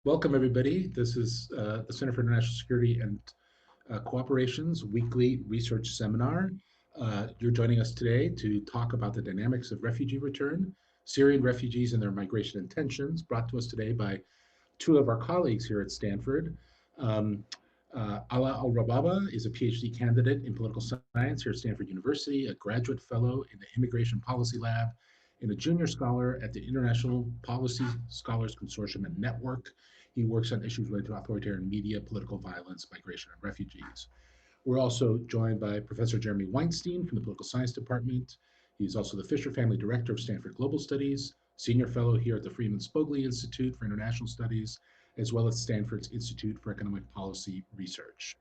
Welcome, everybody. This is the Center for International Security and Cooperation's weekly research seminar. You're joining us today to talk about the dynamics of refugee return, Syrian refugees and their migration intentions, brought to us today by two of our colleagues here at Stanford. Um, Ala Al-Rababa is a PhD candidate in political science here at Stanford University, a graduate fellow in the Immigration Policy Lab, and a junior scholar at the International Policy Scholars Consortium and Network. He works on issues related to authoritarian media, political violence, migration, and refugees. We're also joined by Professor Jeremy Weinstein from the Political Science Department. He's also the Fisher Family Director of Stanford Global Studies, Senior Fellow here at the Freeman Spogli Institute for International Studies, as well as Stanford's Institute for Economic Policy Research.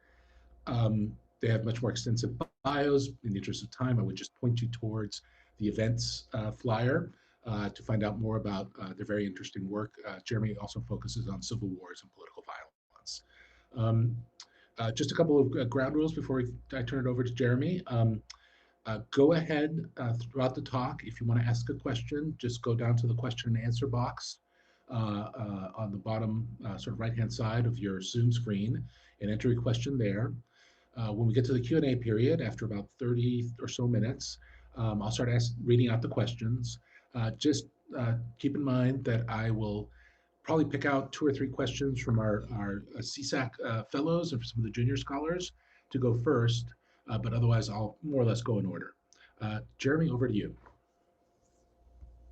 They have much more extensive bios. In the interest of time, I would just point you towards the events flyer to find out more about their very interesting work. Jeremy also focuses on civil wars and political violence. Just a couple of ground rules before I turn it over to Jeremy. Go ahead throughout the talk. If you want to ask a question, just go down to the question and answer box on the bottom sort of right-hand side of your Zoom screen and enter your question there. When we get to the Q&A period, after about 30 or so minutes, I'll start reading out the questions. Just keep in mind that I will probably pick out 2 or 3 questions from our CSAC fellows and some of the junior scholars to go first, but otherwise I'll more or less go in order. Jeremy, over to you.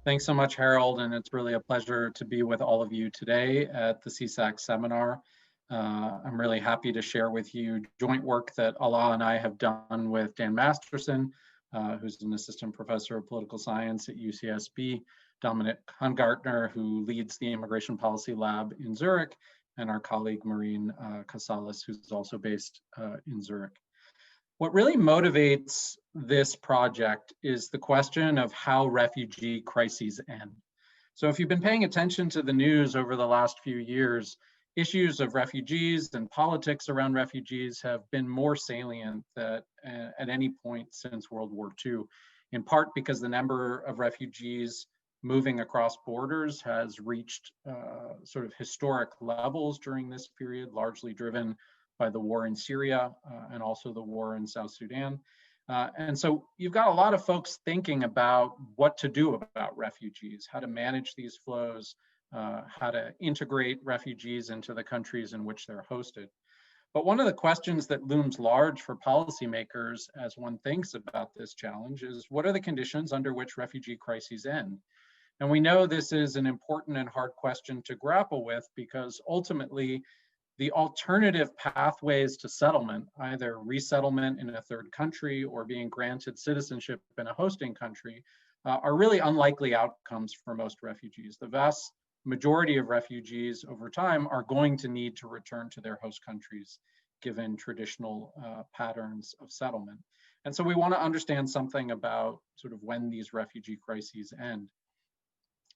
Thanks so much, Harold, and it's really a pleasure to be with all of you today at the CSAC seminar. I'm really happy to share with you joint work that Ala and I have done with Dan Masterson, who's an assistant professor of political science at UCSB, Dominic Hungartner, who leads the Immigration Policy Lab in Zurich, and our colleague Maureen Casales, who's also based in Zurich. What really motivates this project is the question of how refugee crises end. So if you've been paying attention to the news over the last few years, issues of refugees and politics around refugees have been more salient at any point since World War II, in part because the number of refugees moving across borders has reached sort of historic levels during this period, largely driven by the war in Syria and also the war in South Sudan. And so you've got a lot of folks thinking about what to do about refugees, how to manage these flows, how to integrate refugees into the countries in which they're hosted. But one of the questions that looms large for policymakers as one thinks about this challenge is, what are the conditions under which refugee crises end? And we know this is an important and hard question to grapple with because ultimately the alternative pathways to settlement, either resettlement in a third country or being granted citizenship in a hosting country, are really unlikely outcomes for most refugees. The vast majority of refugees over time are going to need to return to their host countries, given traditional patterns of settlement. And so we want to understand something about sort of when these refugee crises end.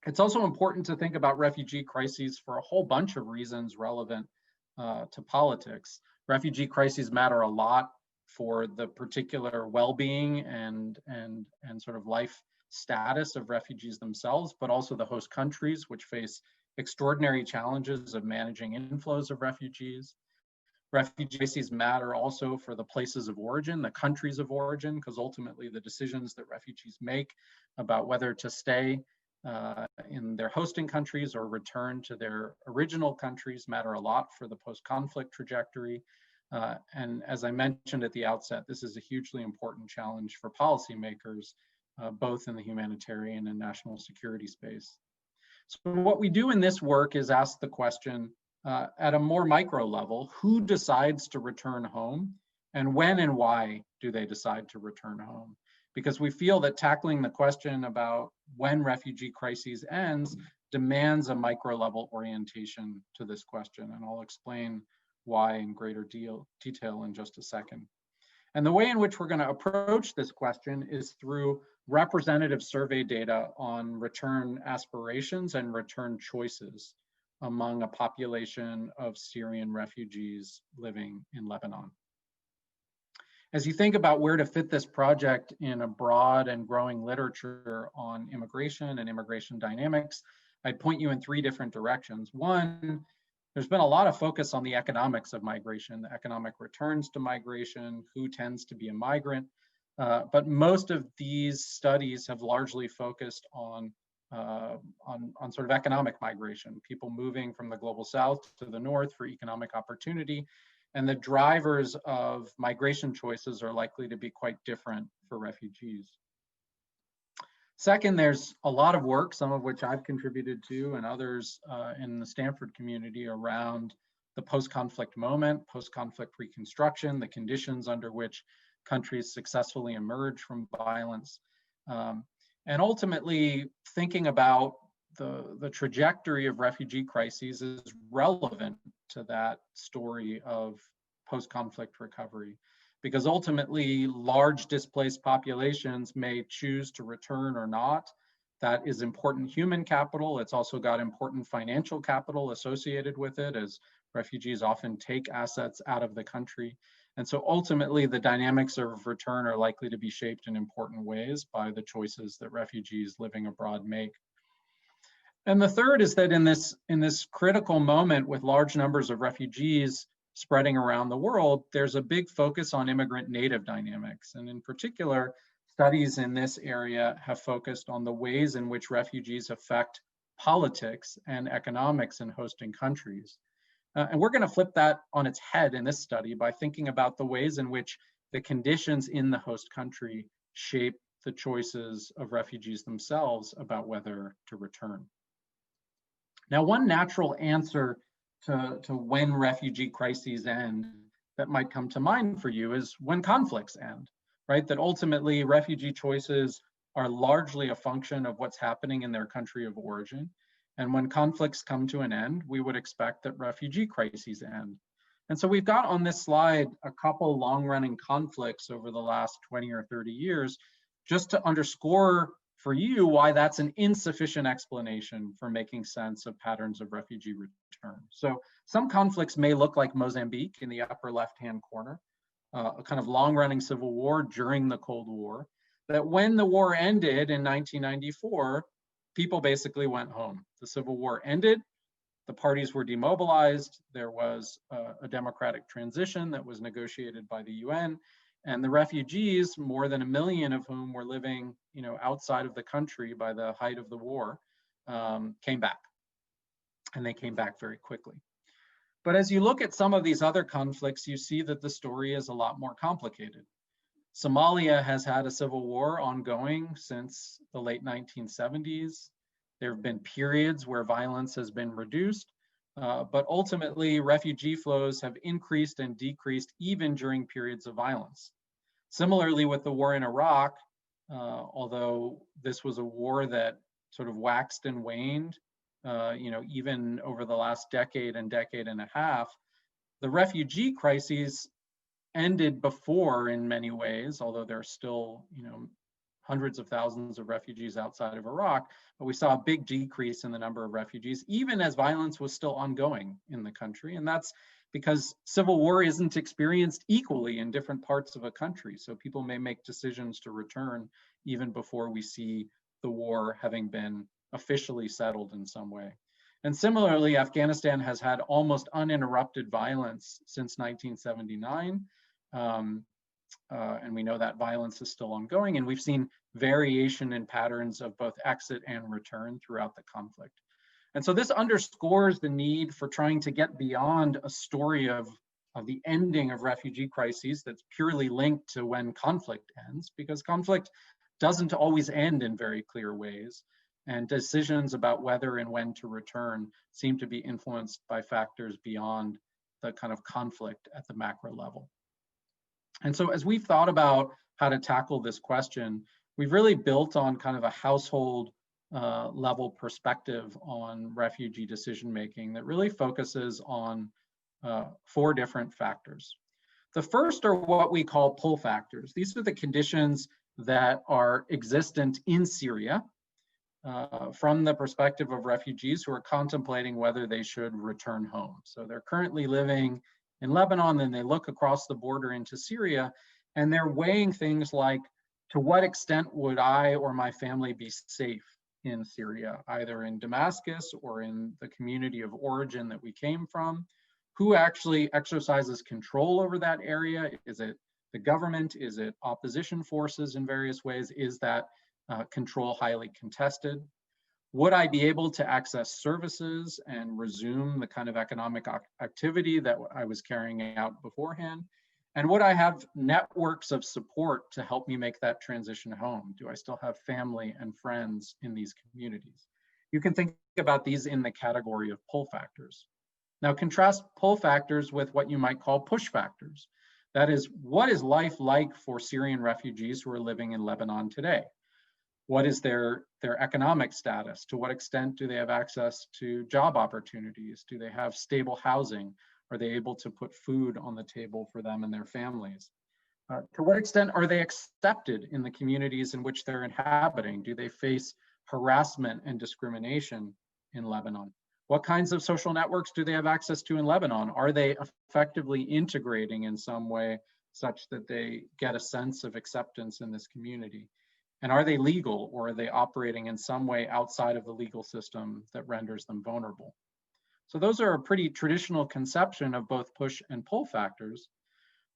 It's also important to think about refugee crises for a whole bunch of reasons relevant to politics. Refugee crises matter a lot for the particular well-being and sort of life status of refugees themselves, but also the host countries, which face extraordinary challenges of managing inflows of refugees. Refugee crises matter also for the places of origin, the countries of origin, because ultimately the decisions that refugees make about whether to stay in their hosting countries or return to their original countries matter a lot for the post-conflict trajectory. And as I mentioned at the outset, this is a hugely important challenge for policymakers, both in the humanitarian and national security space. So what we do in this work is ask the question at a more micro level, who decides to return home, and when and why do they decide to return home? Because we feel that tackling the question about when refugee crises ends demands a micro level orientation to this question. And I'll explain why in greater detail in just a second. And the way in which we're going to approach this question is through representative survey data on return aspirations and return choices among a population of Syrian refugees living in Lebanon. As you think about where to fit this project in a broad and growing literature on immigration and immigration dynamics, I'd point you in 3 different directions. One, there's been a lot of focus on the economics of migration, the economic returns to migration, who tends to be a migrant. But most of these studies have largely focused on sort of economic migration, people moving from the global south to the north for economic opportunity. And the drivers of migration choices are likely to be quite different for refugees. Second, there's a lot of work, some of which I've contributed to and others in the Stanford community around the post-conflict moment, post-conflict reconstruction, the conditions under which countries successfully emerge from violence. And ultimately, thinking about the trajectory of refugee crises is relevant to that story of post-conflict recovery, because ultimately large displaced populations may choose to return or not. That is important human capital. It's also got important financial capital associated with it, as refugees often take assets out of the country. And so ultimately the dynamics of return are likely to be shaped in important ways by the choices that refugees living abroad make. And the third is that in this critical moment with large numbers of refugees spreading around the world, there's a big focus on immigrant native dynamics. And in particular, studies in this area have focused on the ways in which refugees affect politics and economics in hosting countries. And we're going to flip that on its head in this study by thinking about the ways in which the conditions in the host country shape the choices of refugees themselves about whether to return. Now, one natural answer to when refugee crises end that might come to mind for you is when conflicts end, right? That ultimately refugee choices are largely a function of what's happening in their country of origin. And when conflicts come to an end, we would expect that refugee crises end. And so we've got on this slide a couple long-running conflicts over the last 20 or 30 years, just to underscore for you why that's an insufficient explanation for making sense of patterns of refugee return. So some conflicts may look like Mozambique in the upper left-hand corner, a kind of long-running civil war during the Cold War, that when the war ended in 1994, people basically went home. The civil war ended, the parties were demobilized, there was a democratic transition that was negotiated by the UN, and the refugees, more than 1 million of whom were living, outside of the country by the height of the war, came back. And they came back very quickly. But as you look at some of these other conflicts, you see that the story is a lot more complicated. Somalia has had a civil war ongoing since the late 1970s. There have been periods where violence has been reduced, but ultimately refugee flows have increased and decreased even during periods of violence. Similarly with the war in Iraq, although this was a war that sort of waxed and waned, even over the last decade and a half, the refugee crises ended before in many ways, although there are still, hundreds of thousands of refugees outside of Iraq, but we saw a big decrease in the number of refugees, even as violence was still ongoing in the country. And that's because civil war isn't experienced equally in different parts of a country. So people may make decisions to return even before we see the war having been officially settled in some way. And similarly, Afghanistan has had almost uninterrupted violence since 1979. And we know that violence is still ongoing, and we've seen variation in patterns of both exit and return throughout the conflict. And so this underscores the need for trying to get beyond a story of the ending of refugee crises that's purely linked to when conflict ends, because conflict doesn't always end in very clear ways. And decisions about whether and when to return seem to be influenced by factors beyond the kind of conflict at the macro level. And so as we've thought about how to tackle this question, we've really built on kind of a household level perspective on refugee decision-making that really focuses on 4 different factors. The first are what we call pull factors. These are the conditions that are existent in Syria from the perspective of refugees who are contemplating whether they should return home. So they're currently living in Lebanon, and they look across the border into Syria, and they're weighing things like, to what extent would I or my family be safe in Syria, either in Damascus or in the community of origin that we came from. Who actually exercises control over that area? Is it the government? Is it opposition forces in various ways? Is that control highly contested? Would I be able to access services and resume the kind of economic activity that I was carrying out beforehand? And would I have networks of support to help me make that transition home? Do I still have family and friends in these communities? You can think about these in the category of pull factors. Now contrast pull factors with what you might call push factors. That is, what is life like for Syrian refugees who are living in Lebanon today? What is their economic status? To what extent do they have access to job opportunities? Do they have stable housing? Are they able to put food on the table for them and their families? To what extent are they accepted in the communities in which they're inhabiting? Do they face harassment and discrimination in Lebanon? What kinds of social networks do they have access to in Lebanon? Are they effectively integrating in some way such that they get a sense of acceptance in this community? And are they legal, or are they operating in some way outside of the legal system that renders them vulnerable? So those are a pretty traditional conception of both push and pull factors.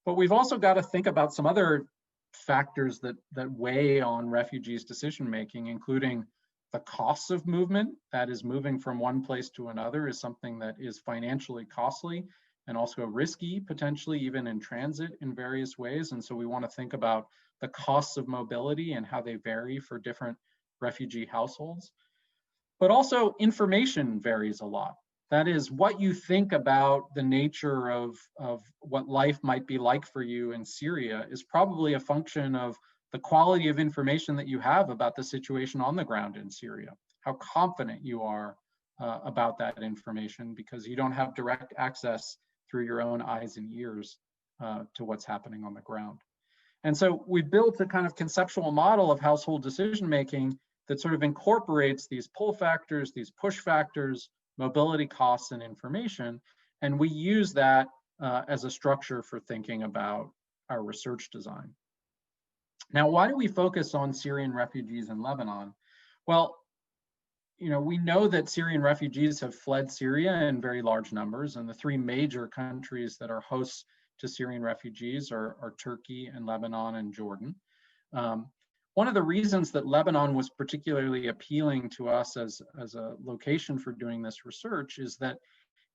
But we've also got to think about some other factors that weigh on refugees' decision-making, including the costs of movement. That is, moving from one place to another is something that is financially costly and also risky, potentially even in transit in various ways. And so we want to think about the costs of mobility and how they vary for different refugee households. But also information varies a lot. That is, what you think about the nature of what life might be like for you in Syria is probably a function of the quality of information that you have about the situation on the ground in Syria, how confident you are about that information, because you don't have direct access through your own eyes and ears to what's happening on the ground. And so we built a kind of conceptual model of household decision-making that sort of incorporates these pull factors, these push factors, mobility costs, and information. And we use that as a structure for thinking about our research design. Now, why do we focus on Syrian refugees in Lebanon? Well, we know that Syrian refugees have fled Syria in very large numbers, and the three major countries that are hosts to Syrian refugees are Turkey and Lebanon and Jordan. One of the reasons that Lebanon was particularly appealing to us as a location for doing this research is that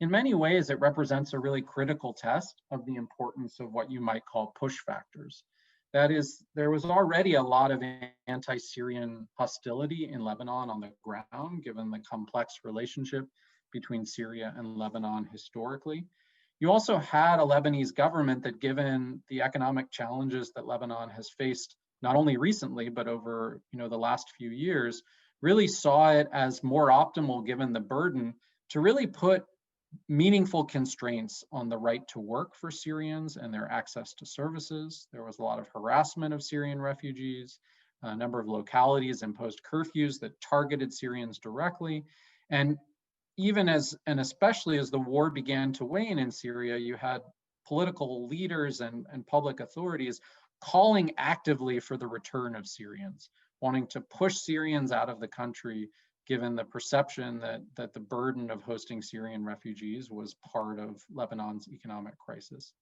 in many ways it represents a really critical test of the importance of what you might call push factors. That is, there was already a lot of anti-Syrian hostility in Lebanon on the ground, given the complex relationship between Syria and Lebanon historically. You also had a Lebanese government that, given the economic challenges that Lebanon has faced not only recently, but over the last few years, really saw it as more optimal, given the burden, to really put meaningful constraints on the right to work for Syrians and their access to services. There was a lot of harassment of Syrian refugees. A number of localities imposed curfews that targeted Syrians directly. And even and especially as the war began to wane in Syria, you had political leaders and public authorities calling actively for the return of Syrians, wanting to push Syrians out of the country, given the perception that the burden of hosting Syrian refugees was part of Lebanon's economic crisis.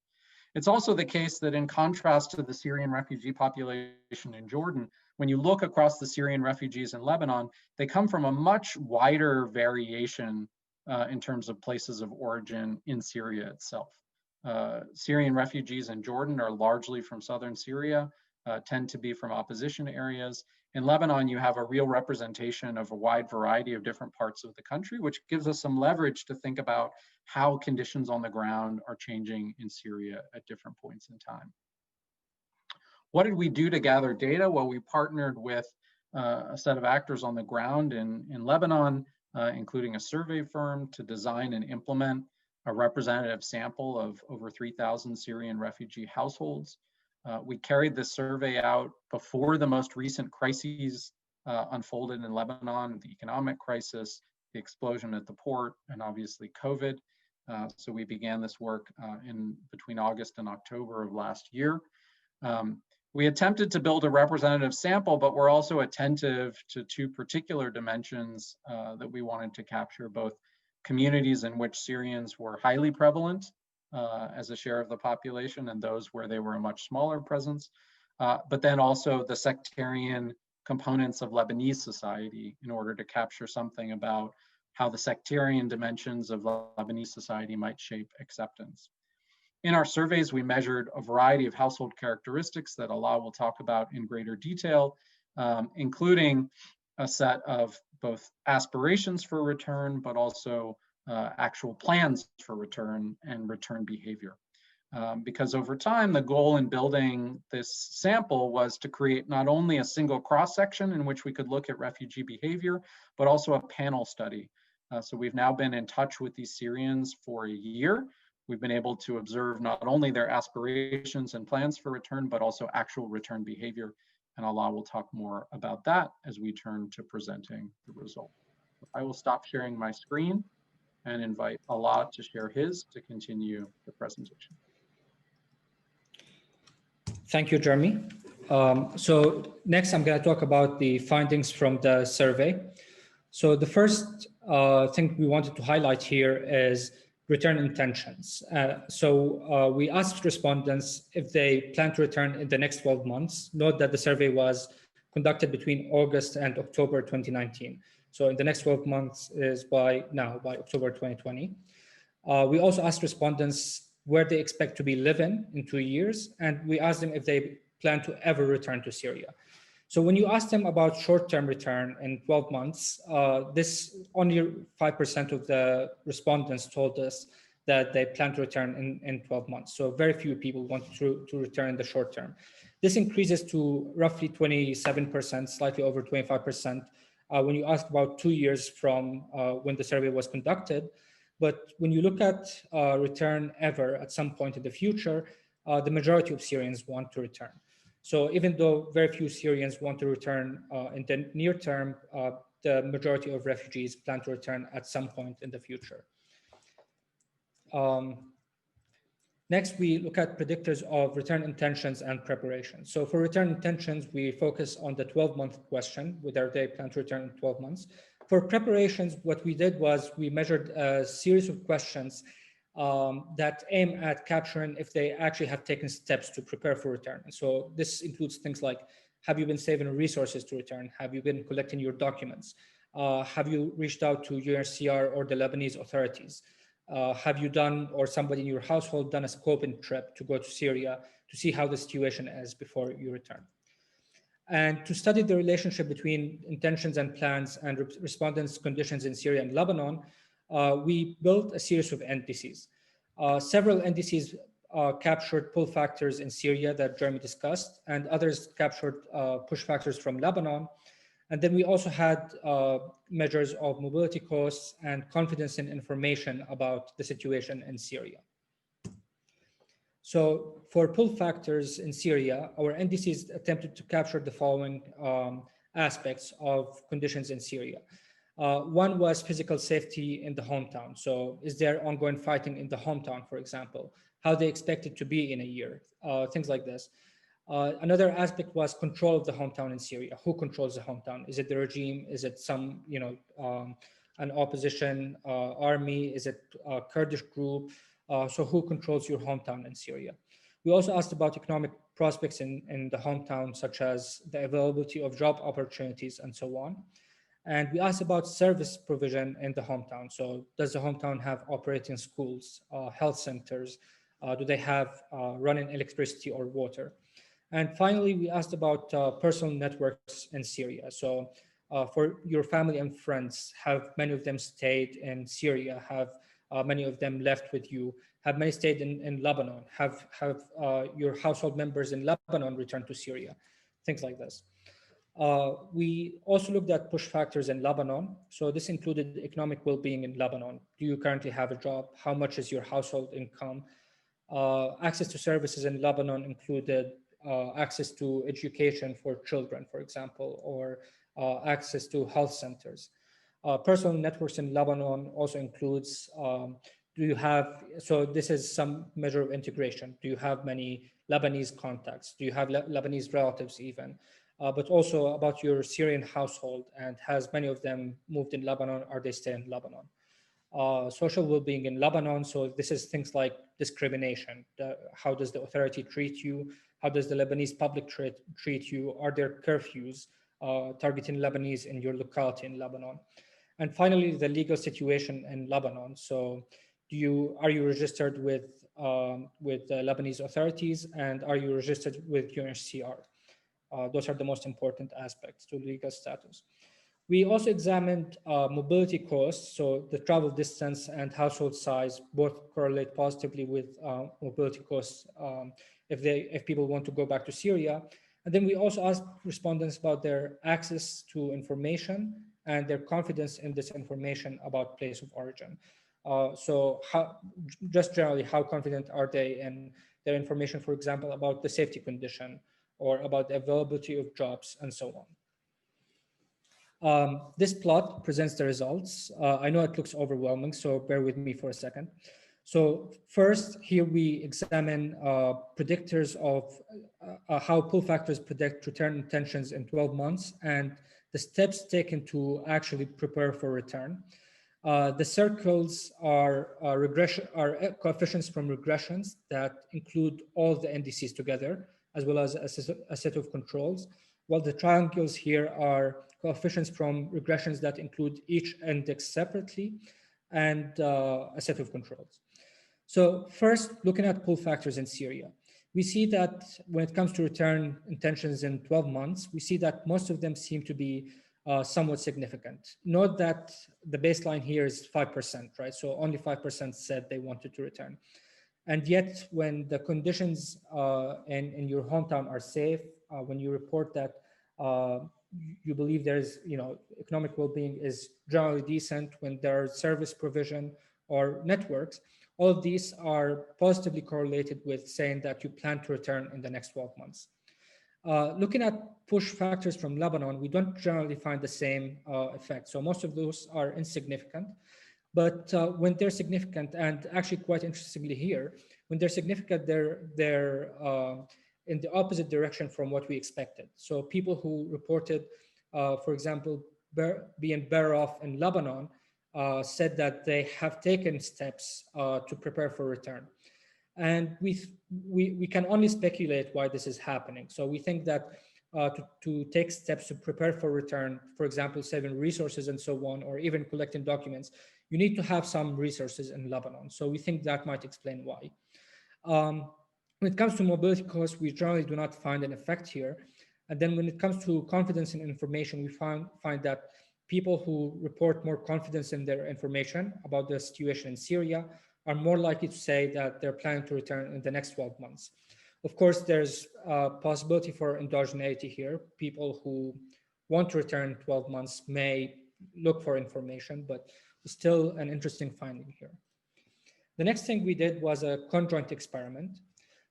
It's also the case that, in contrast to the Syrian refugee population in Jordan, when you look across the Syrian refugees in Lebanon, they come from a much wider variation in terms of places of origin in Syria itself. Syrian refugees in Jordan are largely from southern Syria, tend to be from opposition areas. In Lebanon, you have a real representation of a wide variety of different parts of the country, which gives us some leverage to think about how conditions on the ground are changing in Syria at different points in time. What did we do to gather data? Well, we partnered with a set of actors on the ground in Lebanon, including a survey firm, to design and implement a representative sample of over 3,000 Syrian refugee households. We carried this survey out before the most recent crises unfolded in Lebanon, the economic crisis, the explosion at the port, and obviously COVID. So we began this work in between August and October of last year. We attempted to build a representative sample, but we're also attentive to two particular dimensions that we wanted to capture, both communities in which Syrians were highly prevalent as a share of the population and those where they were a much smaller presence, but then also the sectarian components of Lebanese society in order to capture something about how the sectarian dimensions of Lebanese society might shape acceptance. In our surveys, we measured a variety of household characteristics that Alaa will talk about in greater detail, including a set of both aspirations for return, but also actual plans for return and return behavior. Because over time, the goal in building this sample was to create not only a single cross-section in which we could look at refugee behavior, but also a panel study. So we've now been in touch with these Syrians for a year. We've been able to observe not only their aspirations and plans for return, but also actual return behavior. And Alaa will talk more about that as we turn to presenting the result. I will stop sharing my screen and invite Alaa to share his to continue the presentation. Thank you, Jeremy. So next, I'm going to talk about the findings from the survey. So the first thing we wanted to highlight here is return intentions. We asked respondents if they plan to return in the next 12 months. Note that the survey was conducted between August and October 2019. So in the next 12 months is by October 2020. We also asked respondents where they expect to be living in 2 years, and we asked them if they plan to ever return to Syria. So when you ask them about short-term return in 12 months, this only 5% of the respondents told us that they plan to return in 12 months. So very few people want to return in the short term. This increases to roughly 27%, slightly over 25%, when you ask about 2 years from when the survey was conducted. But when you look at return ever at some point in the future, the majority of Syrians want to return. So even though very few Syrians want to return in the near term, the majority of refugees plan to return at some point in the future. Next, we look at predictors of return intentions and preparation. So for return intentions, we focus on the 12-month question, whether they plan to return in 12 months. For preparations, what we did was we measured a series of questions that aim at capturing if they actually have taken steps to prepare for return. And so this includes things like, have you been saving resources to return? Have you been collecting your documents? Have you reached out to UNHCR or the Lebanese authorities? Have you done, or somebody in your household, done a scoping trip to go to Syria to see how the situation is before you return? And to study the relationship between intentions and plans and respondents' conditions in Syria and Lebanon, we built a series of indices. Several indices captured pull factors in Syria that Jeremy discussed, and others captured push factors from Lebanon. And then we also had measures of mobility costs and confidence in information about the situation in Syria. So for pull factors in Syria, our indices attempted to capture the following aspects of conditions in Syria. One was physical safety in the hometown. So is there ongoing fighting in the hometown, for example? How they expect it to be in a year, things like this. Another aspect was control of the hometown in Syria. Who controls the hometown? Is it the regime? Is it some, an opposition army? Is it a Kurdish group? So who controls your hometown in Syria? We also asked about economic prospects in the hometown, such as the availability of job opportunities and so on. And we asked about service provision in the hometown. So does the hometown have operating schools, health centers? Do they have running electricity or water? And finally, we asked about personal networks in Syria. So for your family and friends, have many of them stayed in Syria? Have many of them left with you? Have many stayed in Lebanon? Have your household members in Lebanon returned to Syria? Things like this. We also looked at push factors in Lebanon. So this included economic well-being in Lebanon. Do you currently have a job? How much is your household income? Access to services in Lebanon included access to education for children, for example, or access to health centers. Personal networks in Lebanon also includes Do you have, so this is some measure of integration. Do you have many Lebanese contacts? Do you have Lebanese relatives even? But also about your Syrian household, and has many of them moved in Lebanon? Are they still in Lebanon? Social well-being in Lebanon. So this is things like discrimination. How does the authority treat you? How does the Lebanese public treat you? Are there curfews targeting Lebanese in your locality in Lebanon? And finally, the legal situation in Lebanon. So are you registered with the Lebanese authorities, and are you registered with UNHCR? Those are the most important aspects to legal status. We also examined mobility costs, so the travel distance and household size both correlate positively with mobility costs if people want to go back to Syria. And then we also asked respondents about their access to information and their confidence in this information about place of origin. So just generally, how confident are they in their information, for example, about the safety condition or about the availability of jobs and so on. This plot presents the results. I know it looks overwhelming, so bear with me for a second. So first, here we examine predictors of how pull factors predict return intentions in 12 months and the steps taken to actually prepare for return. The circles are coefficients from regressions that include all the NDCs together, as well as a set of controls, while the triangles here are coefficients from regressions that include each index separately and a set of controls. So first, looking at pull factors in Syria, we see that when it comes to return intentions in 12 months, we see that most of them seem to be somewhat significant. Note that the baseline here is 5%, right? So only 5% said they wanted to return. And yet, when the conditions in your hometown are safe, when you report that you believe there's, economic well-being is generally decent, when there are service provision or networks, all of these are positively correlated with saying that you plan to return in the next 12 months. Looking at push factors from Lebanon, we don't generally find the same effect. So most of those are insignificant. But when they're significant, and actually quite interestingly here, when they're significant, they're in the opposite direction from what we expected. So people who reported, for example, being better off in Lebanon said that they have taken steps to prepare for return. And we can only speculate why this is happening. So we think that to take steps to prepare for return, for example, saving resources and so on, or even collecting documents, you need to have some resources in Lebanon. So we think that might explain why. When it comes to mobility costs, we generally do not find an effect here. And then when it comes to confidence in information, we find that people who report more confidence in their information about the situation in Syria are more likely to say that they're planning to return in the next 12 months. Of course, there's a possibility for endogeneity here. People who want to return in 12 months may look for information, but still an interesting finding here. The next thing we did was a conjoint experiment.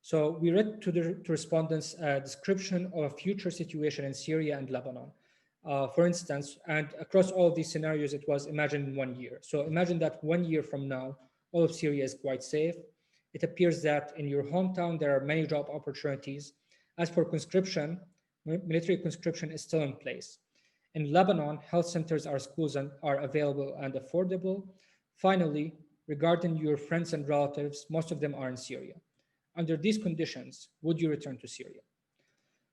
So we read to respondents a description of a future situation in Syria and Lebanon. For instance, and across all of these scenarios, it was imagined in 1 year. So imagine that 1 year from now, all of Syria is quite safe. It appears that in your hometown, there are many job opportunities. As for conscription, military conscription is still in place. In Lebanon, health centers or schools are available and affordable. Finally, regarding your friends and relatives, most of them are in Syria. Under these conditions, would you return to Syria?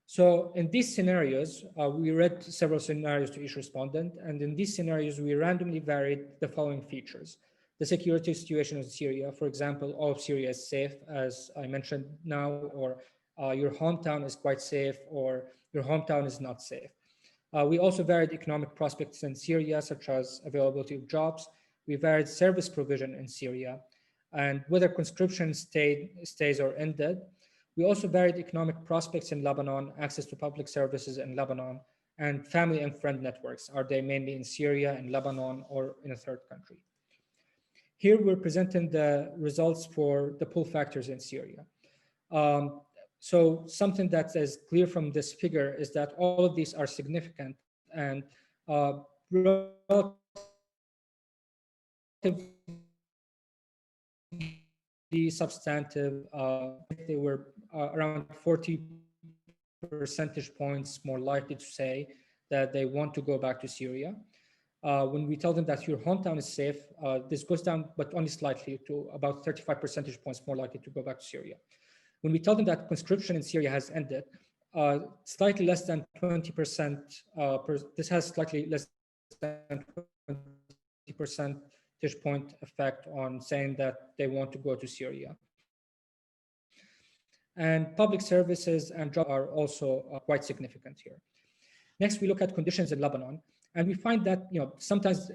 So in these scenarios, we read several scenarios to each respondent, and in these scenarios, we randomly varied the following features. The security situation in Syria, for example, all of Syria is safe, as I mentioned now, or your hometown is quite safe, or your hometown is not safe. We also varied economic prospects in Syria, such as availability of jobs. We varied service provision in Syria, and whether conscription stays or ended. We also varied economic prospects in Lebanon, access to public services in Lebanon, and family and friend networks. Are they mainly in Syria, in Lebanon, or in a third country? Here we're presenting the results for the pull factors in Syria. So something that is clear from this figure is that all of these are significant and relatively substantive. They were around 40 percentage points more likely to say that they want to go back to Syria. When we tell them that your hometown is safe, this goes down, but only slightly, to about 35 percentage points more likely to go back to Syria. When we tell them that conscription in Syria has ended, slightly less than 20%, this has slightly less than 20 percentage point effect on saying that they want to go to Syria. And public services and jobs are also quite significant here. Next, we look at conditions in Lebanon, and we find that sometimes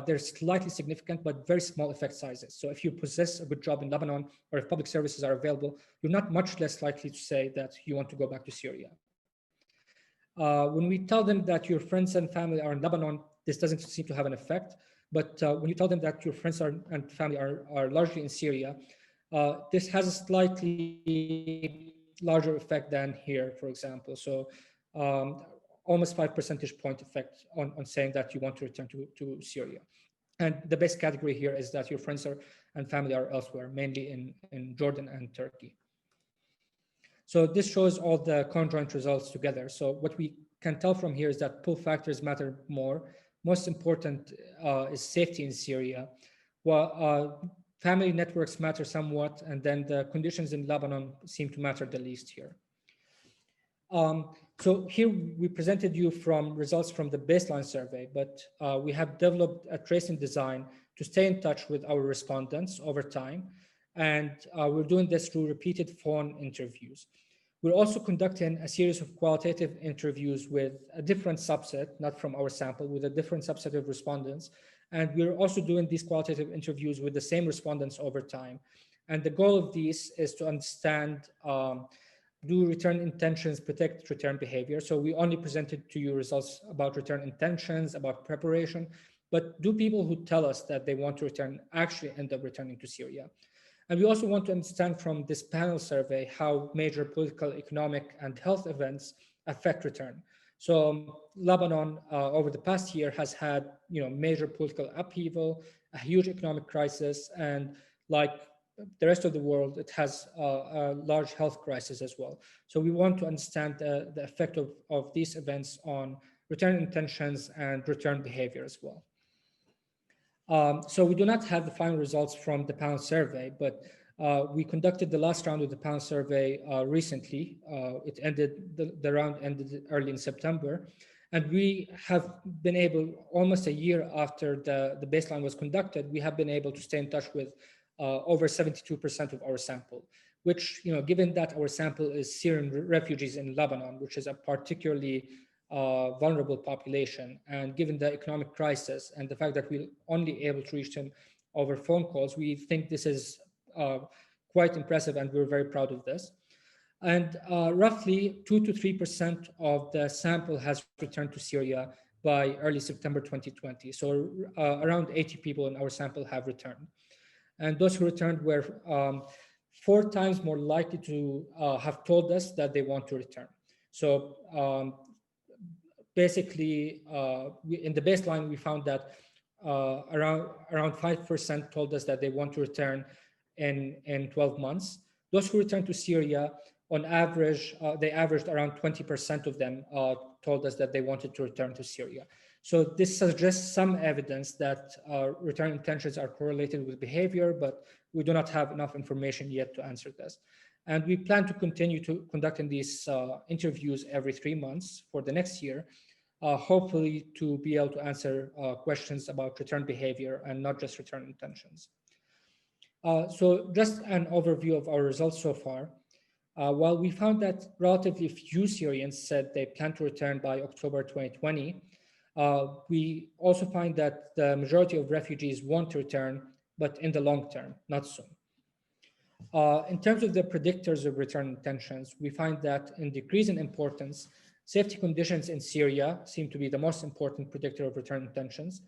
they're slightly significant, but very small effect sizes. So if you possess a good job in Lebanon, or if public services are available, you're not much less likely to say that you want to go back to Syria. When we tell them that your friends and family are in Lebanon, this doesn't seem to have an effect. But when you tell them that your friends and family are largely in Syria, this has a slightly larger effect than here, for example. So almost 5 percentage point effect on saying that you want to return to Syria. And the best category here is that your friends and family are elsewhere, mainly in Jordan and Turkey. So this shows all the conjoint results together. So what we can tell from here is that pull factors matter more. Most important is safety in Syria. Well, family networks matter somewhat, and then the conditions in Lebanon seem to matter the least here. So here we presented you from results from the baseline survey, but we have developed a tracing design to stay in touch with our respondents over time. And we're doing this through repeated phone interviews. We're also conducting a series of qualitative interviews with a different subset, not from our sample, with a different subset of respondents. And we're also doing these qualitative interviews with the same respondents over time. And the goal of these is to understand, do return intentions predict return behavior? So we only presented to you results about return intentions, about preparation, but do people who tell us that they want to return actually end up returning to Syria? And we also want to understand from this panel survey how major political, economic, and health events affect return. So Lebanon over the past year has had major political upheaval, a huge economic crisis, and like the rest of the world, it has a large health crisis as well. So we want to understand the effect of these events on return intentions and return behavior as well. So we do not have the final results from the panel survey, but we conducted the last round of the panel survey recently. It ended, the round ended early in September. And we have been able, almost a year after the baseline was conducted, we have been able to stay in touch with over 72% of our sample, which, given that our sample is Syrian refugees in Lebanon, which is a particularly vulnerable population, and given the economic crisis and the fact that we're only able to reach them over phone calls, we think this is quite impressive, and we're very proud of this. And roughly 2 to 3% of the sample has returned to Syria by early September 2020. So around 80 people in our sample have returned. And those who returned were 4 times more likely to have told us that they want to return. So basically, in the baseline, we found that around 5% told us that they want to return in 12 months. Those who returned to Syria, on average, they averaged around 20% of them told us that they wanted to return to Syria. So this suggests some evidence that return intentions are correlated with behavior, but we do not have enough information yet to answer this. And we plan to continue to conducting these interviews every 3 months for the next year, hopefully to be able to answer questions about return behavior and not just return intentions. So just an overview of our results so far. While we found that relatively few Syrians said they plan to return by October 2020, we also find that the majority of refugees want to return, but in the long term, not soon. In terms of the predictors of return intentions, we find that in decreasing importance, safety conditions in Syria seem to be the most important predictor of return intentions.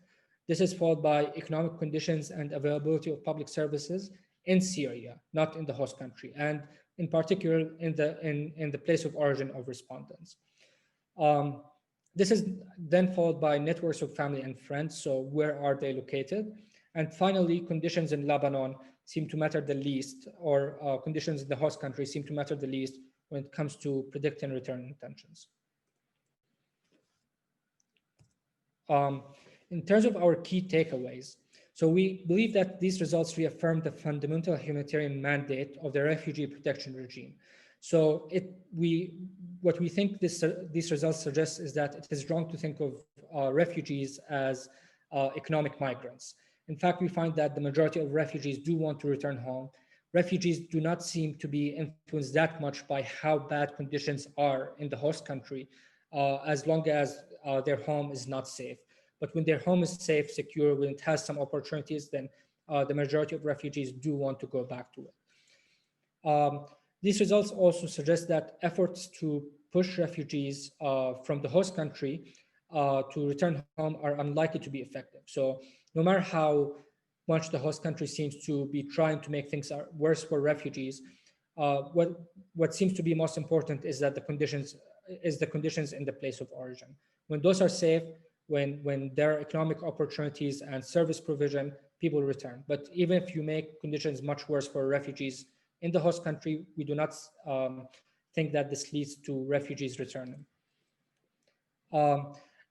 This is followed by economic conditions and availability of public services in Syria, not in the host country, and in particular in the place of origin of respondents. This is then followed by networks of family and friends. So where are they located? And finally, conditions in Lebanon seem to matter the least, or conditions in the host country seem to matter the least when it comes to predicting return intentions. In terms of our key takeaways, so we believe that these results reaffirm the fundamental humanitarian mandate of the refugee protection regime. So what we think these results suggest is that it is wrong to think of refugees as economic migrants. In fact, we find that the majority of refugees do want to return home. Refugees do not seem to be influenced that much by how bad conditions are in the host country, as long as their home is not safe. But when their home is safe, secure, when it has some opportunities, then the majority of refugees do want to go back to it. These results also suggest that efforts to push refugees from the host country to return home are unlikely to be effective. So no matter how much the host country seems to be trying to make things worse for refugees, what seems to be most important is that the conditions in the place of origin. When those are safe, when there are economic opportunities and service provision, people return. But even if you make conditions much worse for refugees in the host country, we do not think that this leads to refugees returning.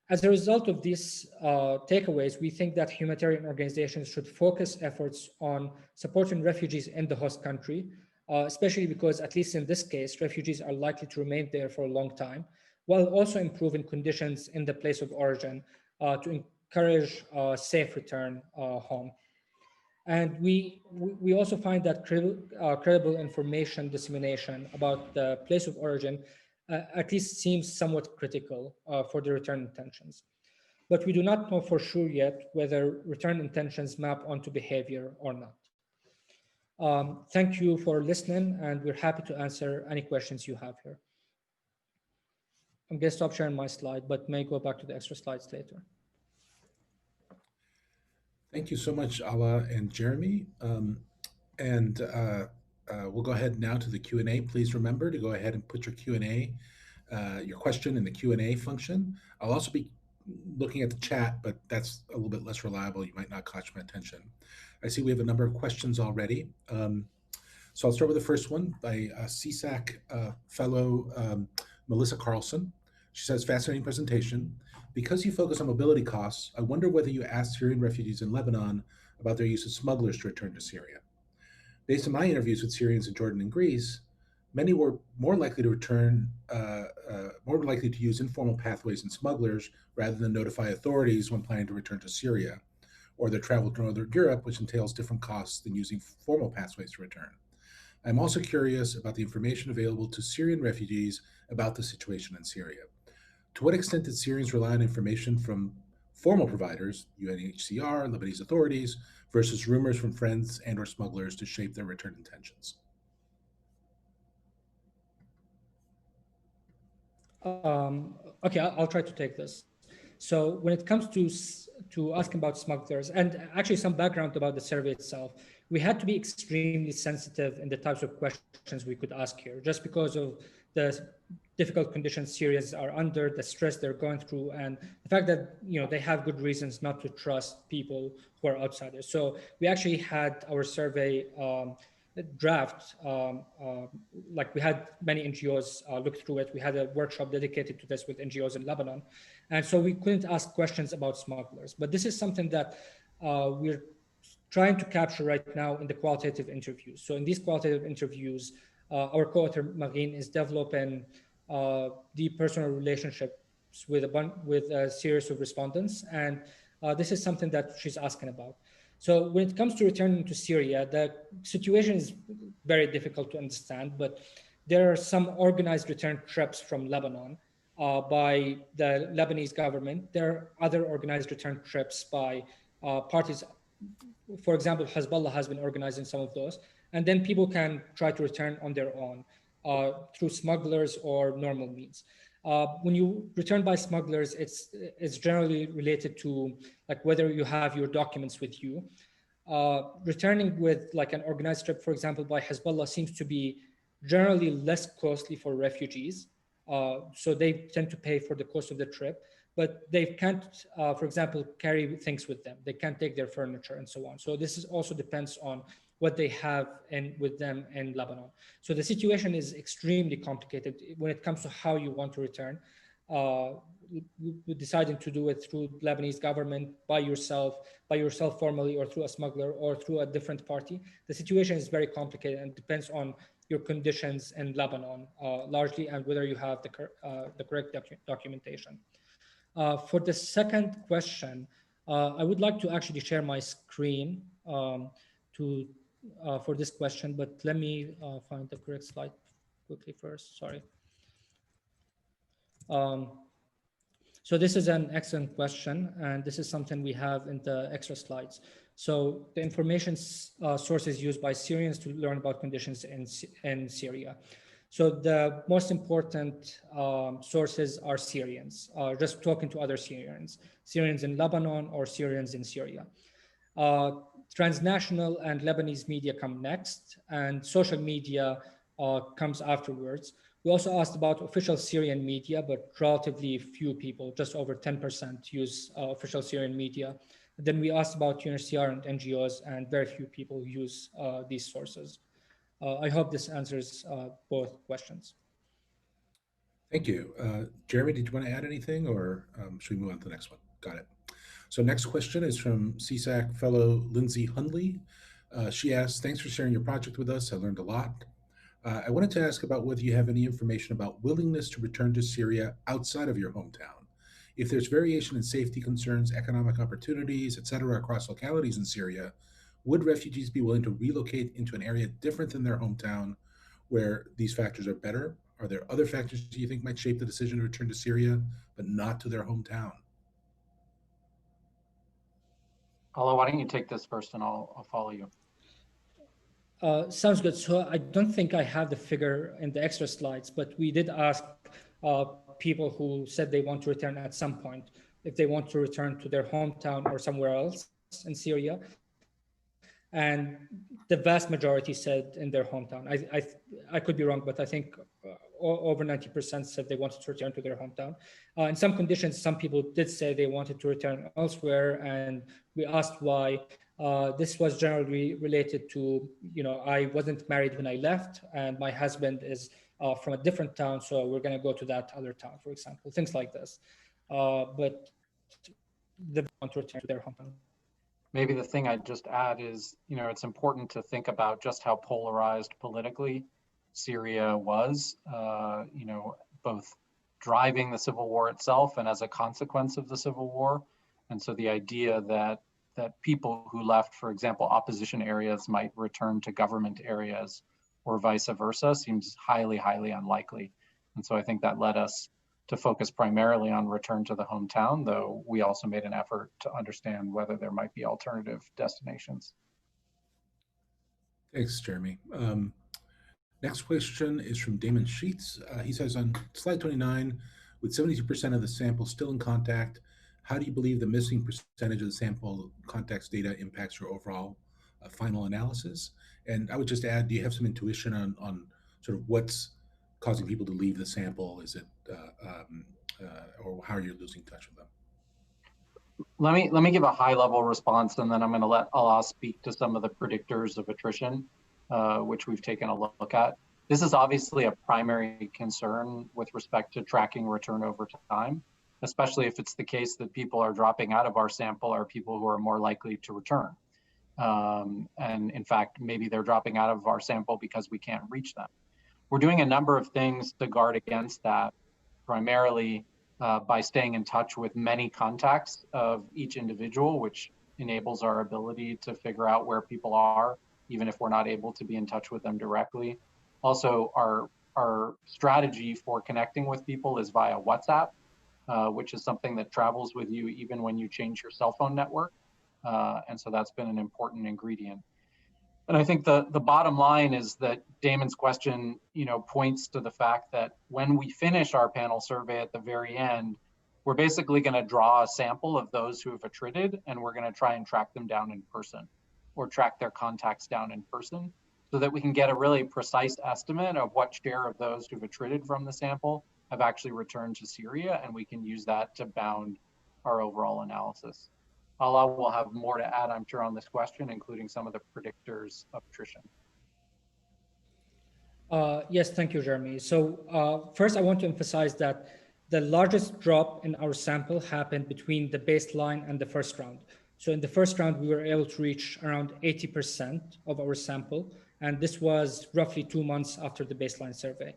As a result of these takeaways, we think that humanitarian organizations should focus efforts on supporting refugees in the host country, especially because, at least in this case, refugees are likely to remain there for a long time, while also improving conditions in the place of origin to encourage safe return home. And we also find that credible information dissemination about the place of origin at least seems somewhat critical for the return intentions. But we do not know for sure yet whether return intentions map onto behavior or not. Thank you for listening, and we're happy to answer any questions you have here. I'm going to stop sharing my slide, but may go back to the extra slides later. Thank you so much, Ala and Jeremy. We'll go ahead now to the Q&A. Please remember to go ahead and put your Q&A, your question in the Q&A function. I'll also be looking at the chat, but that's a little bit less reliable. You might not catch my attention. I see we have a number of questions already. So I'll start with the first one by CSAC fellow Melissa Carlson. She says, fascinating presentation. Because you focus on mobility costs, I wonder whether you asked Syrian refugees in Lebanon about their use of smugglers to return to Syria. Based on my interviews with Syrians in Jordan and Greece, many were more likely to return, more likely to use informal pathways and smugglers rather than notify authorities when planning to return to Syria, or their travel to Northern Europe, which entails different costs than using formal pathways to return. I'm also curious about the information available to Syrian refugees about the situation in Syria. To what extent did Syrians rely on information from formal providers, UNHCR, Lebanese authorities, versus rumors from friends and or smugglers to shape their return intentions? Okay, I'll try to take this. So when it comes to asking about smugglers, and actually some background about the survey itself, we had to be extremely sensitive in the types of questions we could ask here, just because of the difficult conditions Syrians are under, the stress they're going through, and the fact that they have good reasons not to trust people who are outsiders. So we actually had our survey draft, like we had many NGOs look through it. We had a workshop dedicated to this with NGOs in Lebanon. And so we couldn't ask questions about smugglers. But this is something that we're trying to capture right now in the qualitative interviews. So in these qualitative interviews, our co-author Marine is developing deep personal relationships with a series of respondents. And this is something that she's asking about. So when it comes to returning to Syria, the situation is very difficult to understand, but there are some organized return trips from Lebanon by the Lebanese government. There are other organized return trips by parties. For example, Hezbollah has been organizing some of those. And then people can try to return on their own through smugglers or normal means. When you return by smugglers, it's generally related to like whether you have your documents with you. Returning with like an organized trip, for example, by Hezbollah seems to be generally less costly for refugees. So they tend to pay for the cost of the trip. but they can't, for example, carry things with them. They can't take their furniture and so on. So this is also depends on what they have with them in Lebanon. So the situation is extremely complicated when it comes to how you want to return. Deciding to do it through Lebanese government, by yourself formally, or through a smuggler, or through a different party. The situation is very complicated and depends on your conditions in Lebanon largely, and whether you have the correct documentation. For the second question, I would like to actually share my screen for this question, but let me find the correct slide quickly first, sorry. So this is an excellent question, and this is something we have in the extra slides. So the information sources used by Syrians to learn about conditions in Syria. So the most important sources are Syrians, just talking to other Syrians in Lebanon or Syrians in Syria. Transnational and Lebanese media come next, and social media comes afterwards. We also asked about official Syrian media, but relatively few people, just over 10% use official Syrian media. Then we asked about UNHCR and NGOs, and very few people use these sources. I hope this answers both questions. Thank you. Jeremy, did you want to add anything, or should we move on to the next one? Got it. So next question is from CSAC fellow Lindsay Hundley. She asks, thanks for sharing your project with us. I learned a lot. I wanted to ask about whether you have any information about willingness to return to Syria outside of your hometown. If there's variation in safety concerns, economic opportunities, etc., across localities in Syria, would refugees be willing to relocate into an area different than their hometown where these factors are better? Are there other factors do you think might shape the decision to return to Syria, but not to their hometown? Ala, why don't you take this first and I'll follow you. Sounds good. So I don't think I have the figure in the extra slides, but we did ask people who said they want to return at some point, if they want to return to their hometown or somewhere else in Syria. And the vast majority said in their hometown. I could be wrong, but I think over 90% said they wanted to return to their hometown. In some conditions, some people did say they wanted to return elsewhere, and we asked why. This was generally related to, I wasn't married when I left, and my husband is from a different town, so we're going to go to that other town, for example, things like this. But they want to return to their hometown. Maybe the thing I'd just add is, it's important to think about just how polarized politically Syria was, both driving the civil war itself and as a consequence of the civil war. And so the idea that people who left, for example, opposition areas might return to government areas or vice versa seems highly, highly unlikely. And so I think that led us to focus primarily on return to the hometown, though we also made an effort to understand whether there might be alternative destinations. Thanks, Jeremy. Next question is from Damon Sheets. He says, on slide 29, with 72% of the sample still in contact, how do you believe the missing percentage of the sample context data impacts your overall final analysis? And I would just add, do you have some intuition on sort of what's causing people to leave the sample? Is it, or how are you losing touch with them? Let me give a high level response, and then I'm going to let Allah speak to some of the predictors of attrition, which we've taken a look at. This is obviously a primary concern with respect to tracking return over time, especially if it's the case that people are dropping out of our sample are people who are more likely to return. And in fact, maybe they're dropping out of our sample because we can't reach them. We're doing a number of things to guard against that, primarily by staying in touch with many contacts of each individual, which enables our ability to figure out where people are, even if we're not able to be in touch with them directly. Also, our strategy for connecting with people is via WhatsApp, which is something that travels with you even when you change your cell phone network. And so that's been an important ingredient. And I think the bottom line is that Damon's question, points to the fact that when we finish our panel survey at the very end, we're basically going to draw a sample of those who have attrited, and we're going to try and track them down in person, or track their contacts down in person, so that we can get a really precise estimate of what share of those who've attrited from the sample have actually returned to Syria, and we can use that to bound our overall analysis. Allah will have more to add, I'm sure, on this question, including some of the predictors of attrition. Yes, thank you, Jeremy. So first, I want to emphasize that the largest drop in our sample happened between the baseline and the first round. So in the first round, we were able to reach around 80% of our sample, and this was roughly 2 months after the baseline survey.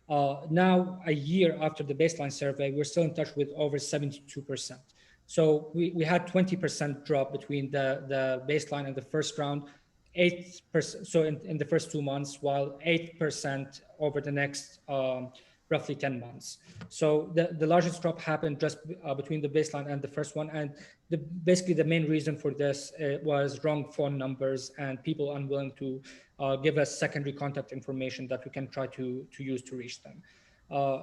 Now, a year after the baseline survey, we're still in touch with over 72%. So we had 20% drop between the baseline and the first round, 8%, so in the first 2 months, while 8% over the next roughly 10 months. So the largest drop happened just between the baseline and the first one. And basically the main reason for this was wrong phone numbers and people unwilling to give us secondary contact information that we can try to use to reach them.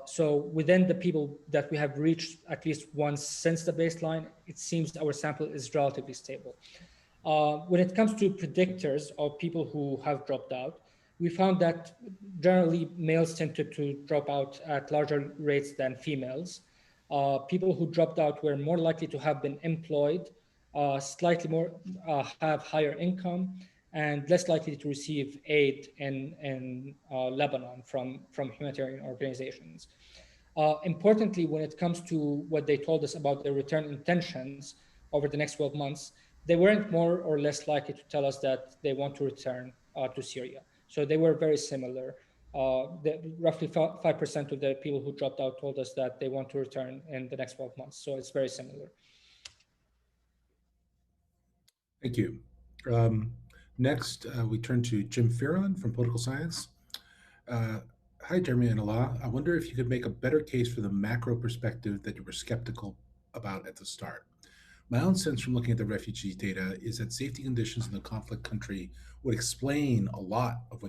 So within the people that we have reached at least once since the baseline, it seems our sample is relatively stable. When it comes to predictors of people who have dropped out, we found that generally males tended to drop out at larger rates than females. People who dropped out were more likely to have been employed, slightly more have higher income, and less likely to receive aid in Lebanon from humanitarian organizations. Importantly, when it comes to what they told us about their return intentions over the next 12 months, they weren't more or less likely to tell us that they want to return to Syria. So they were very similar. Roughly 5% of the people who dropped out told us that they want to return in the next 12 months. So it's very similar. Thank you. Next, we turn to Jim Farron from Political Science. Hi, Jeremy and Allah. I wonder if you could make a better case for the macro perspective that you were skeptical about at the start. My own sense from looking at the refugee data is that safety conditions in the conflict country would explain a lot of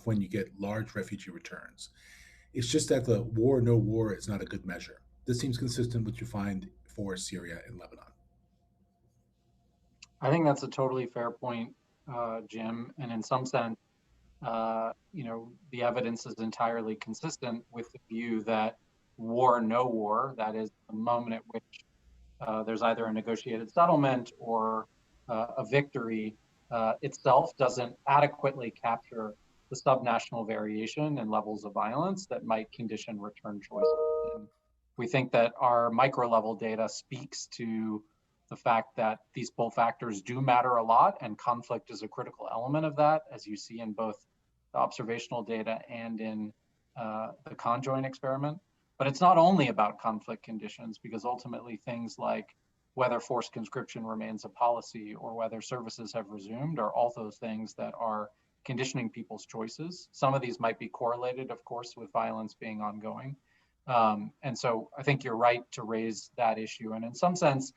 when you get large refugee returns. It's just that the war, no war is not a good measure. This seems consistent with what you find for Syria and Lebanon. I think that's a totally fair point, Jim. And in some sense, the evidence is entirely consistent with the view that war, no war, that is the moment at which there's either a negotiated settlement or a victory itself doesn't adequately capture the subnational variation and levels of violence that might condition return choices. And we think that our micro level data speaks to the fact that these pull factors do matter a lot, and conflict is a critical element of that, as you see in both the observational data and in the conjoint experiment. But it's not only about conflict conditions, because ultimately things like whether forced conscription remains a policy or whether services have resumed are all those things that are conditioning people's choices. Some of these might be correlated, of course, with violence being ongoing. And so I think you're right to raise that issue. And in some sense,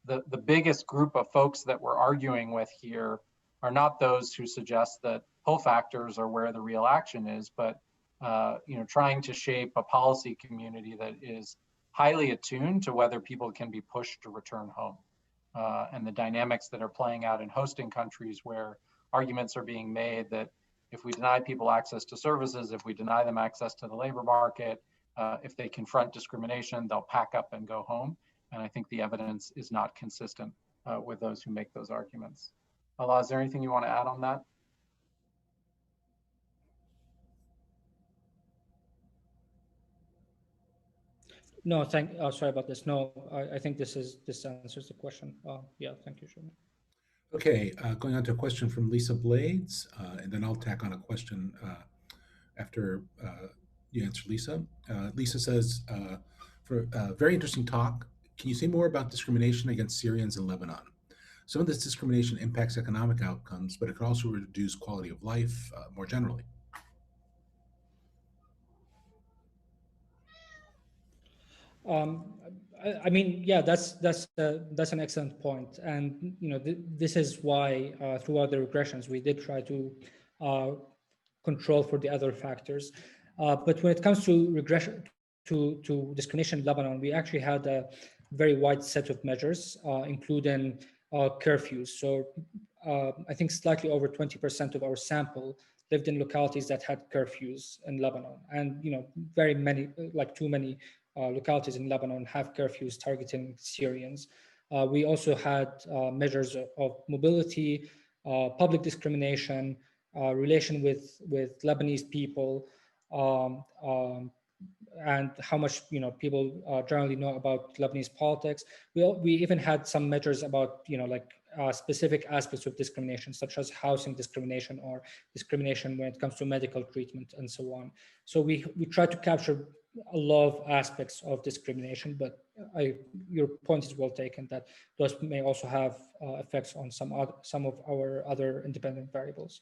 the biggest group of folks that we're arguing with here are not those who suggest that pull factors are where the real action is, but trying to shape a policy community that is highly attuned to whether people can be pushed to return home. And the dynamics that are playing out in hosting countries where arguments are being made that if we deny people access to services, if we deny them access to the labor market, if they confront discrimination, they'll pack up and go home. And I think the evidence is not consistent with those who make those arguments. Allah, is there anything you want to add on that? No, sorry about this. No, I think this answers the question. Yeah, thank you, Shirley. Okay, going on to a question from Lisa Blades, and then I'll tack on a question after you answer Lisa. Lisa says, for a very interesting talk, can you say more about discrimination against Syrians in Lebanon? Some of this discrimination impacts economic outcomes, but it can also reduce quality of life more generally. I mean, yeah, that's an excellent point, and this is why throughout the regressions we did try to control for the other factors. But when it comes to regression to discrimination in Lebanon, we actually had a very wide set of measures, including curfews. So I think slightly over 20% of our sample lived in localities that had curfews in Lebanon. And, very many, like too many localities in Lebanon have curfews targeting Syrians. We also had measures of mobility, public discrimination, relation with Lebanese people, um, um, and how much people generally know about Lebanese politics. We even had some measures about like specific aspects of discrimination, such as housing discrimination or discrimination when it comes to medical treatment and so on. So we try to capture a lot of aspects of discrimination, but your point is well taken that those may also have effects on some of our other independent variables.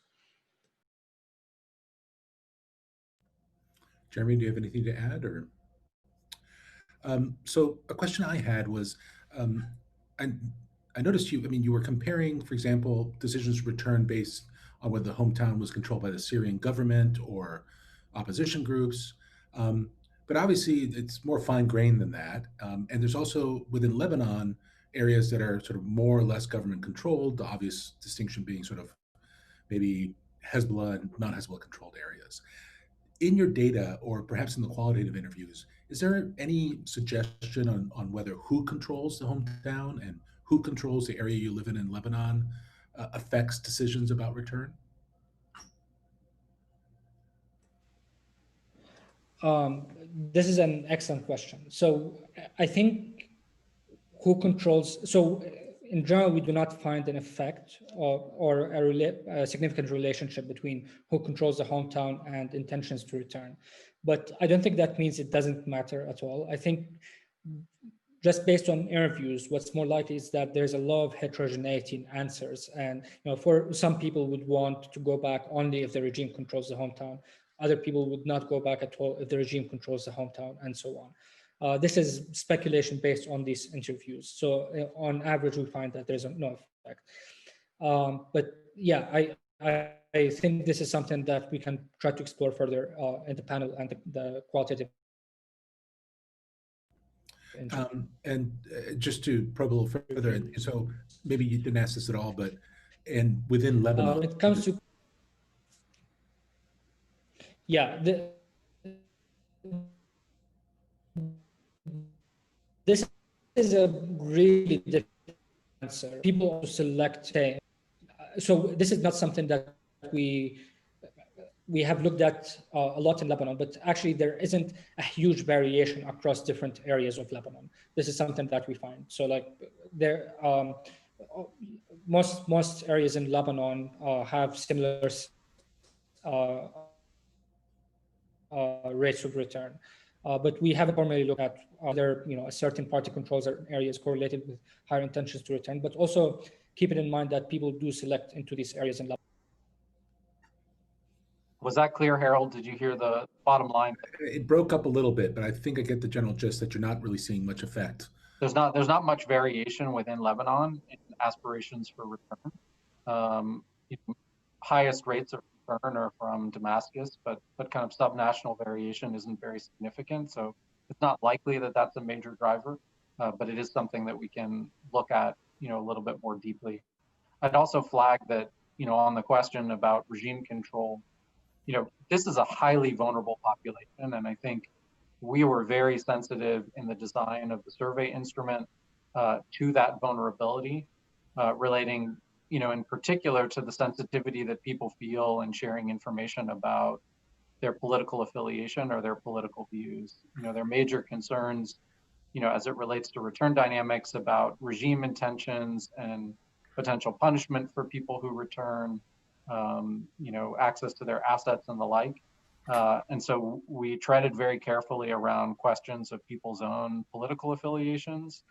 Jeremy, do you have anything to add? Or so a question I had was, um, I, I noticed you were comparing, for example, decisions to return based on whether the hometown was controlled by the Syrian government or opposition groups. Um, but obviously, it's more fine grained than that. And there's also within Lebanon areas that are sort of more or less government controlled. The obvious distinction being sort of maybe Hezbollah and non-Hezbollah controlled areas. In your data, or perhaps in the qualitative interviews, is there any suggestion on whether who controls the hometown and who controls the area you live in Lebanon affects decisions about return? This is an excellent question. So I think who controls, so in general, we do not find an effect or a significant relationship between who controls the hometown and intentions to return. But I don't think that means it doesn't matter at all. I think just based on interviews, what's more likely is that there's a lot of heterogeneity in answers. And for some people would want to go back only if the regime controls the hometown. Other people would not go back at all if the regime controls the hometown, and so on. This is speculation based on these interviews. So on average, we find that there's no effect. But yeah, I think this is something that we can try to explore further in the panel and the qualitative. Just to probe a little further, and so maybe you didn't ask this at all, but and within Lebanon, when it comes to this is a really difficult answer. People also select. So this is not something that we have looked at a lot in Lebanon, but actually there isn't a huge variation across different areas of Lebanon. This is something that we find. So like there, most areas in Lebanon have similar rates of return. But we haven't formally looked at whether a certain party controls certain areas correlated with higher intentions to return, but also keeping in mind that people do select into these areas in Lebanon. Was that clear, Harold? Did you hear the bottom line? It broke up a little bit, but I think I get the general gist that you're not really seeing much effect. There's not much variation within Lebanon in aspirations for return. Highest rates of return are from Damascus, but kind of subnational variation isn't very significant. So it's not likely that that's a major driver, but it is something that we can look at, a little bit more deeply. I'd also flag that, on the question about regime control, this is a highly vulnerable population, and I think we were very sensitive in the design of the survey instrument to that vulnerability, relating, in particular to the sensitivity that people feel in sharing information about their political affiliation or their political views. Their major concerns, as it relates to return dynamics about regime intentions and potential punishment for people who return, access to their assets and the like. And so we treaded very carefully around questions of people's own political affiliations.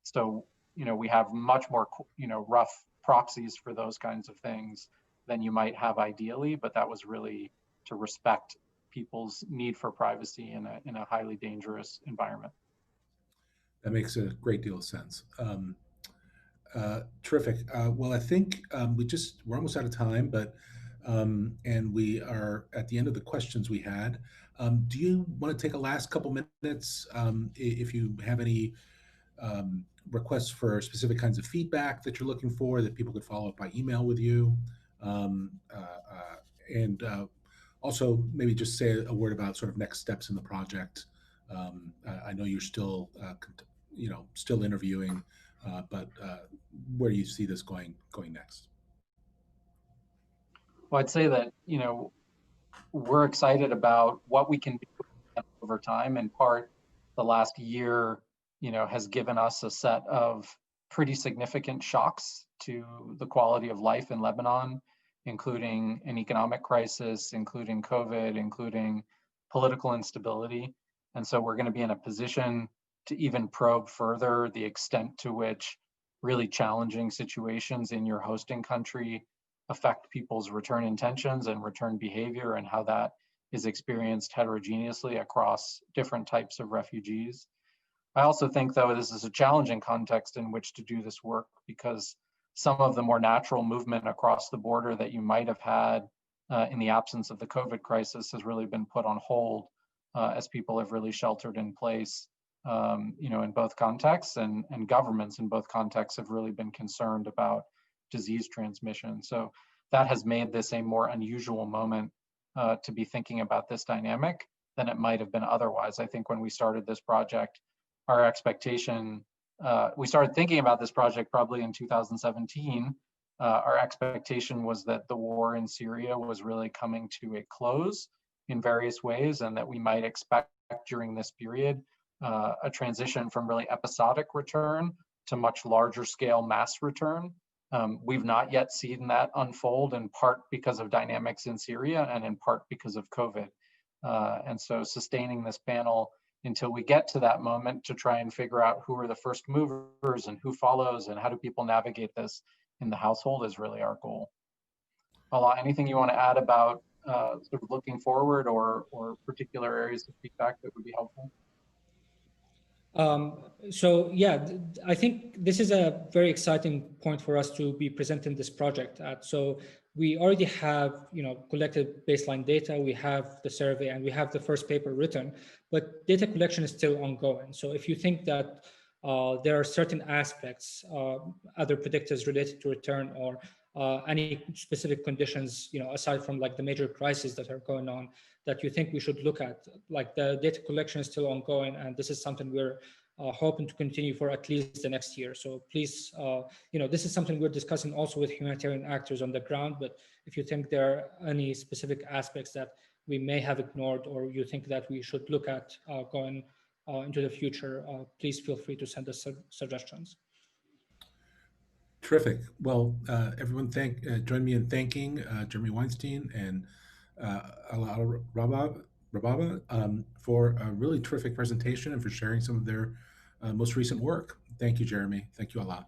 So, we have much more, rough proxies for those kinds of things than you might have ideally, but that was really to respect people's need for privacy in a highly dangerous environment. That makes a great deal of sense. Terrific. Well, I think we're almost out of time, but and we are at the end of the questions we had. Do you want to take a last couple minutes if you have any requests for specific kinds of feedback that you're looking for that people could follow up by email with you. And also maybe just say a word about sort of next steps in the project. I know you're still, still interviewing, but where do you see this going next? Well, I'd say that, we're excited about what we can do over time. In part, the last year, has given us a set of pretty significant shocks to the quality of life in Lebanon, including an economic crisis, including COVID, including political instability. And so we're going to be in a position to even probe further the extent to which really challenging situations in your hosting country affect people's return intentions and return behavior, and how that is experienced heterogeneously across different types of refugees. I also think, though, this is a challenging context in which to do this work, because some of the more natural movement across the border that you might have had in the absence of the COVID crisis has really been put on hold as people have really sheltered in place, in both contexts, and governments in both contexts have really been concerned about disease transmission. So that has made this a more unusual moment to be thinking about this dynamic than it might have been otherwise. I think when we started this project, our expectation, we started thinking about this project probably in 2017. Our expectation was that the war in Syria was really coming to a close in various ways, and that we might expect during this period a transition from really episodic return to much larger scale mass return. We've not yet seen that unfold, in part because of dynamics in Syria and in part because of COVID. And so sustaining this panel until we get to that moment to try and figure out who are the first movers and who follows and how do people navigate this in the household is really our goal. Alaa, anything you want to add about sort of looking forward or particular areas of feedback that would be helpful? So yeah, I think this is a very exciting point for us to be presenting this project at. So we already have, collected baseline data, we have the survey, and we have the first paper written, but data collection is still ongoing. So if you think that there are certain aspects, other predictors related to return, or any specific conditions, aside from like the major crises that are going on, that you think we should look at, like the data collection is still ongoing, and this is something we're hoping to continue for at least the next year. So please, this is something we're discussing also with humanitarian actors on the ground, but if you think there are any specific aspects that we may have ignored, or you think that we should look at going into the future, please feel free to send us suggestions. Terrific. Well, everyone, join me in thanking Jeremy Weinstein and Alaa Rababa for a really terrific presentation and for sharing some of their most recent work. Thank you, Jeremy. Thank you, Alaa.